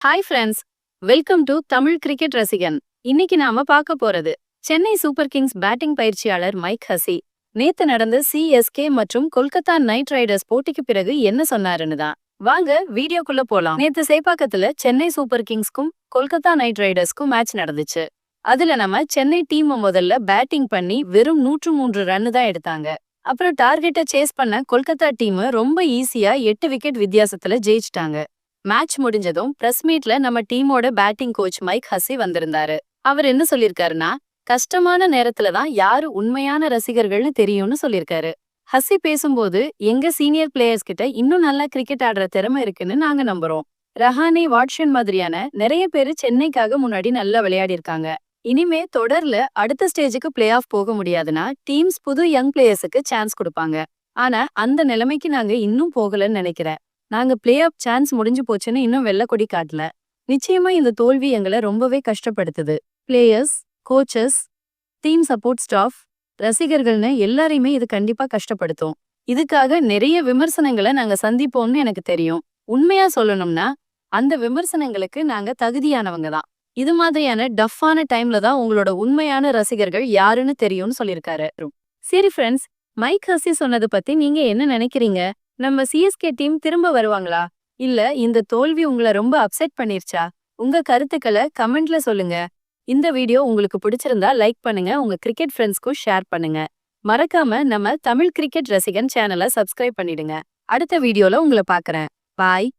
Hi friends, welcome to Tamil cricket ரசிகன். இன்னைக்கு நாம பார்க்க போறது சென்னை சூப்பர் கிங்ஸ் பேட்டிங் பயிற்சியாளர் மைக் ஹசி நேத்து நடந்த சிஎஸ்கே மற்றும் கொல்கத்தா நைட் ரைடர்ஸ் போட்டிக்கு பிறகு என்ன சொன்னாருன்னு தான். வாங்க வீடியோக்குள்ள போலாம். நேத்து சேப்பாக்கத்துல சென்னை சூப்பர் கிங்ஸ்க்கும் கொல்கத்தா நைட் ரைடர்ஸ்க்கும் மேட்ச் நடந்துச்சு. அதுல நம்ம சென்னை டீம் முதல்ல பேட்டிங் பண்ணி வெறும் 103 ரன் தான் எடுத்தாங்க. அப்புறம் டார்கெட்டை சேஸ் பண்ண கொல்கத்தா டீம் ரொம்ப ஈஸியா 8 விக்கெட் வித்தியாசத்துல ஜெயிச்சிட்டாங்க. மேட்ச் முடிஞ்சதும் பிரஸ் மீட்ல நம்ம டீமோட பேட்டிங் கோச் மைக் ஹசி வந்திருந்தாரு. அவர் என்ன சொல்லிருக்காருன்னா, கஷ்டமான நேரத்துல தான் யாரு உண்மையான ரசிகர்கள்னு தெரியும்னு சொல்லிருக்காரு. ஹசி பேசும்போது, எங்க சீனியர் பிளேயர்ஸ் கிட்ட இன்னும் நல்லா கிரிக்கெட் ஆடுற திறமை இருக்குன்னு நாங்க நம்புறோம். ரஹானே, வாட்சன் மாதிரியான நிறைய பேரு சென்னைக்காக முன்னாடி நல்லா விளையாடி இருக்காங்க. இனிமே தொடர்ல அடுத்த ஸ்டேஜுக்கு பிளே ஆஃப் போக முடியாதுன்னா டீம்ஸ் புது யங் பிளேயர்ஸுக்கு சான்ஸ் கொடுப்பாங்க. ஆனா அந்த நிலைமைக்கு நாங்க இன்னும் போகலன்னு நினைக்கிறேன். நாங்க பிளே ஆஃப் சான்ஸ் முடிஞ்சு போச்சுன்னு இன்னும் வெள்ளக்கொடி காட்டல. நிச்சயமா இந்த தோல்வி எங்களை ரொம்பவே கஷ்டப்படுத்துது. Players, coaches, team support staff, ரசிகர்கள்னு எல்லாரையுமே இது கண்டிப்பா கஷ்டப்படுத்தும். இதுக்காக நிறைய விமர்சனங்களை நாங்க சந்திப்போம்னு எனக்கு தெரியும். உண்மையா சொல்லணும்னா அந்த விமர்சனங்களுக்கு நாங்க தகுதியானவங்க தான். இது மாதிரியான டஃப்பான டைம்ல தான் உங்களோட உண்மையான ரசிகர்கள் யாருன்னு தெரியும்னு சொல்லியிருக்காரு. சரி ஃப்ரெண்ட்ஸ், மைக் ஹசி சொன்னது பத்தி நீங்க என்ன நினைக்கிறீங்க? நம்ம சிஎஸ்கே டீம் திரும்ப வருவாங்களா? இல்ல இந்த தோல்வி உங்களை ரொம்ப அப்செட் பண்ணிருச்சா? உங்க கருத்துக்களை கமெண்ட்ல சொல்லுங்க. இந்த வீடியோ உங்களுக்கு பிடிச்சிருந்தா லைக் பண்ணுங்க, உங்க கிரிக்கெட் ஃப்ரெண்ட்ஸ்க்கும் ஷேர் பண்ணுங்க. மறக்காம நம்ம தமிழ் கிரிக்கெட் ரசிகன் சேனலை சப்ஸ்கிரைப் பண்ணிடுங்க. அடுத்த வீடியோல உங்களை பார்க்கறேன். பாய்.